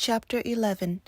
Chapter 11.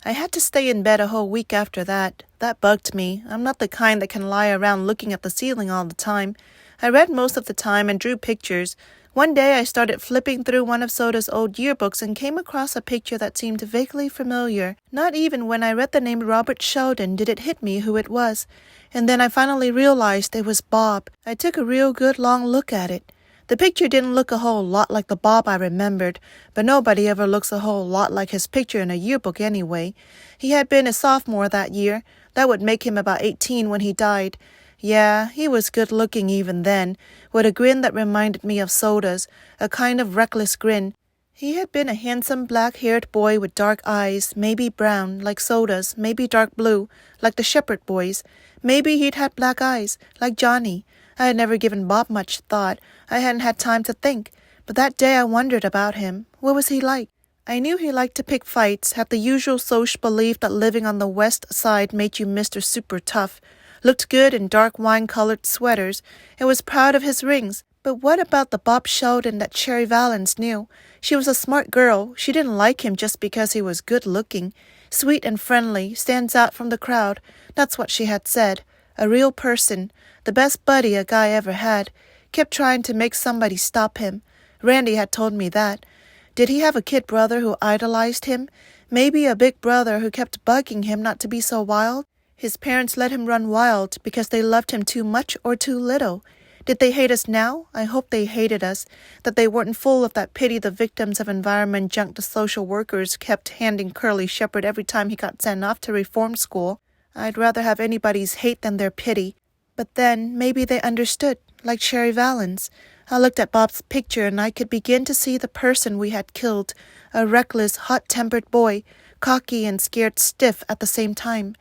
I had to stay in bed a whole week after that. That bugged me. I'm not the kind that can lie around looking at the ceiling all the time. I read most of the time and drew pictures. One day I started flipping through one of Soda's old yearbooks and came across a picture that seemed vaguely familiar. Not even when I read the name Robert Sheldon did it hit me who it was. And then I finally realized it was Bob. I took a real good long look at it. The picture didn't look a whole lot like the Bob I remembered, but nobody ever looks a whole lot like his picture in a yearbook anyway. He had been a sophomore that year. That would make him about 18 when he died. Yeah, he was good-looking even then, with a grin that reminded me of Soda's, a kind of reckless grin. He had been a handsome black-haired boy with dark eyes, maybe brown, like Soda's, maybe dark blue, like the Shepherd boys. Maybe he'd had black eyes, like Johnny. I had never given Bob much thought. I hadn't had time to think. But that day I wondered about him. What was he like? I knew he liked to pick fights, had the usual social belief that living on the west side made you Mr. Super Tough, looked good in dark wine-colored sweaters, and was proud of his rings. But what about the Bob Sheldon that Cherry Valens knew? She was a smart girl. She didn't like him just because he was good-looking. Sweet and friendly, stands out from the crowd. That's what she had said. A real person. The best buddy a guy ever had. Kept trying to make somebody stop him. Randy had told me that. Did he have a kid brother who idolized him? Maybe a big brother who kept bugging him not to be so wild? His parents let him run wild because they loved him too much or too little. Did they hate us now? I hope they hated us, that they weren't full of that pity the victims of environment junk the social workers kept handing Curly Shepherd every time he got sent off to reform school. I'd rather have anybody's hate than their pity. But then, maybe they understood, like Cherry Valens. I looked at Bob's picture and I could begin to see the person we had killed, a reckless, hot-tempered boy, cocky and scared stiff at the same time.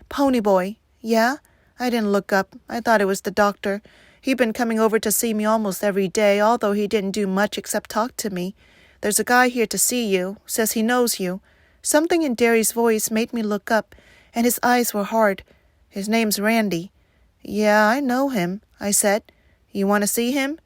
Pony Boy, yeah? I didn't look up. I thought it was the doctor. He'd been coming over to see me almost every day, although he didn't do much except talk to me. There's a guy here to see you, says he knows you. Something in Derry's voice made me look up, and his eyes were hard. His name's Randy. Yeah, I know him, I said. You want to see him?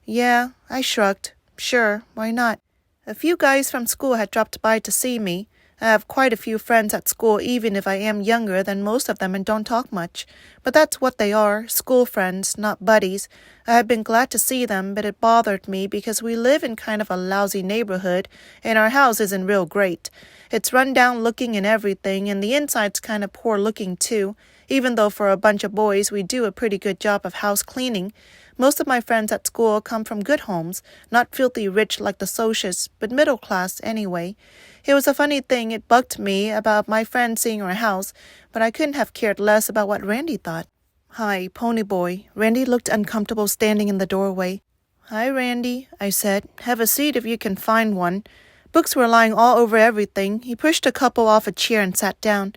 Yeah, I shrugged. Sure, why not? A few guys from school had dropped by to see me. I have quite a few friends at school, even if I am younger than most of them and don't talk much. But that's what they are, school friends, not buddies. I had been glad to see them, but it bothered me because we live in kind of a lousy neighborhood, and our house isn't real great. It's run down looking and everything, and the inside's kind of poor looking too, even though for a bunch of boys we do a pretty good job of house cleaning. Most of my friends at school come from good homes, not filthy rich like the Socias, but middle class anyway. It was a funny thing, it bugged me about my friend seeing our house, but I couldn't have cared less about what Randy thought. Hi, Pony Boy. Randy looked uncomfortable standing in the doorway. Hi, Randy, I said. Have a seat if you can find one. Books were lying all over everything. He pushed a couple off a chair and sat down.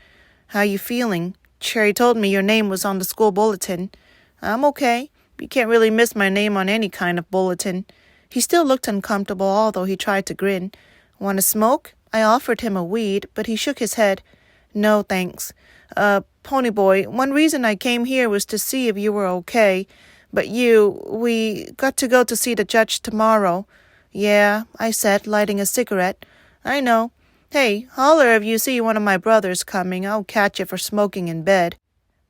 How you feeling? Cherry told me your name was on the school bulletin. I'm okay. You can't really miss my name on any kind of bulletin. He still looked uncomfortable, although he tried to grin. Want to smoke? I offered him a weed, but he shook his head. No, thanks. Pony Boy, one reason I came here was to see if you were okay. But we got to go to see the judge tomorrow. Yeah, I said, lighting a cigarette. I know. Hey, holler if you see one of my brothers coming. I'll catch you for smoking in bed.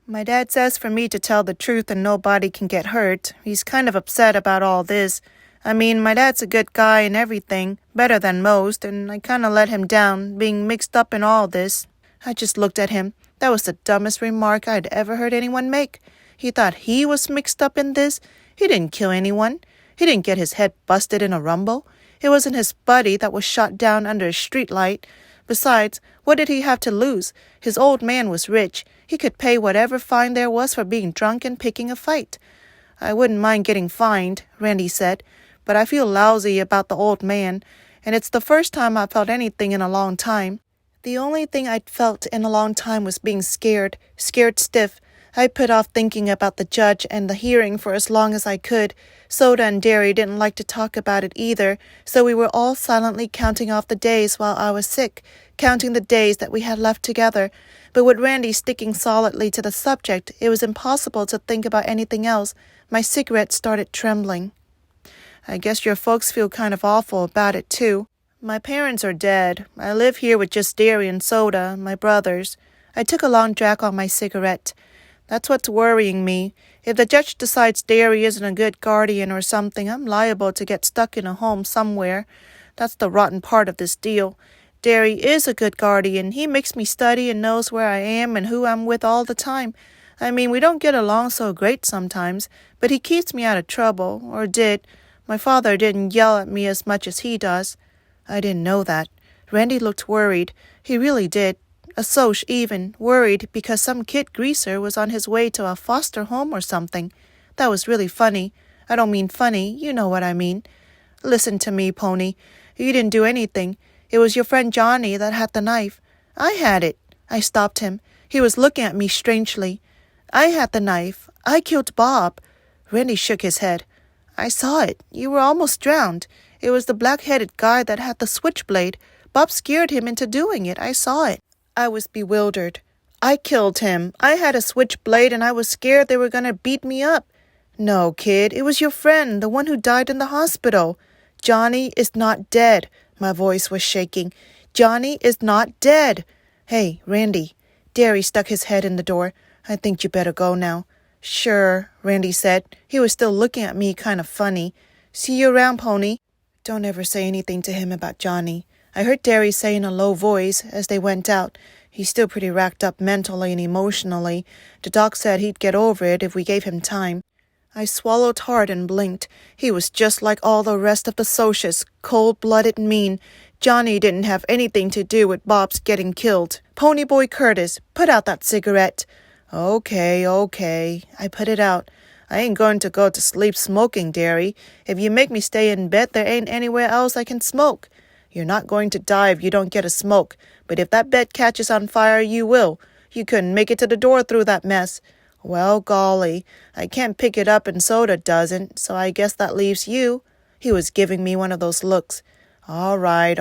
My dad says for me to tell the truth and nobody can get hurt. He's kind of upset about all this. I mean, my dad's a good guy and everything, better than most, and I kind of let him down, being mixed up in all this. I just looked at him. That was the dumbest remark I'd ever heard anyone make. He thought he was mixed up in this. He didn't kill anyone. He didn't get his head busted in a rumble. It wasn't his buddy that was shot down under a streetlight. Besides, what did he have to lose? His old man was rich. He could pay whatever fine there was for being drunk and picking a fight. I wouldn't mind getting fined, Randy said, but I feel lousy about the old man, and it's the first time I've felt anything in a long time. The only thing I'd felt in a long time was being scared stiff. I put off thinking about the judge and the hearing for as long as I could. Soda and Derry didn't like to talk about it either, so we were all silently counting off the days while I was sick, counting the days that we had left together. But with Randy sticking solidly to the subject, it was impossible to think about anything else. My cigarette started trembling. I guess your folks feel kind of awful about it, too. My parents are dead. I live here with just Derry and Soda, my brothers. I took a long drag on my cigarette. That's what's worrying me. If the judge decides Derry isn't a good guardian or something, I'm liable to get stuck in a home somewhere. That's the rotten part of this deal. Derry is a good guardian. He makes me study and knows where I am and who I'm with all the time. I mean, we don't get along so great sometimes, but he keeps me out of trouble, or did. My father didn't yell at me as much as he does. I didn't know that. Randy looked worried. He really did. A Soch even, worried because some kid greaser was on his way to a foster home or something. That was really funny. I don't mean funny, you know what I mean. Listen to me, Pony. You didn't do anything. It was your friend Johnny that had the knife. I had it. I stopped him. He was looking at me strangely. I had the knife. I killed Bob. Randy shook his head. I saw it. You were almost drowned. It was the black-headed guy that had the switchblade. Bob scared him into doing it. I saw it. I was bewildered. I killed him. I had a switchblade and I was scared they were going to beat me up. No, kid, it was your friend, the one who died in the hospital. Johnny is not dead. My voice was shaking. Johnny is not dead. Hey, Randy. Derry stuck his head in the door. I think you better go now. Sure, Randy said. He was still looking at me kind of funny. See you around, Pony. Don't ever say anything to him about Johnny. I heard Derry say in a low voice as they went out. He's still pretty racked up mentally and emotionally. The doc said he'd get over it if we gave him time. I swallowed hard and blinked. He was just like all the rest of the Soches, cold-blooded and mean. Johnny didn't have anything to do with Bob's getting killed. Ponyboy Curtis, put out that cigarette. Okay. I put it out. I ain't going to go to sleep smoking, Derry. If you make me stay in bed, there ain't anywhere else I can smoke. You're not going to die if you don't get a smoke, but if that bed catches on fire, you will. You couldn't make it to the door through that mess. Well, golly, I can't pick it up and Soda doesn't, so I guess that leaves you. He was giving me one of those looks. All right,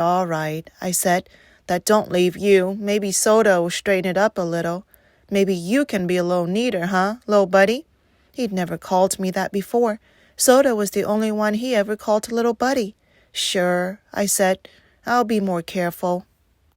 I said. That don't leave you. Maybe Soda will straighten it up a little. Maybe you can be a little neater, huh, little buddy? He'd never called me that before. Soda was the only one he ever called little buddy. Sure, I said. I'll be more careful.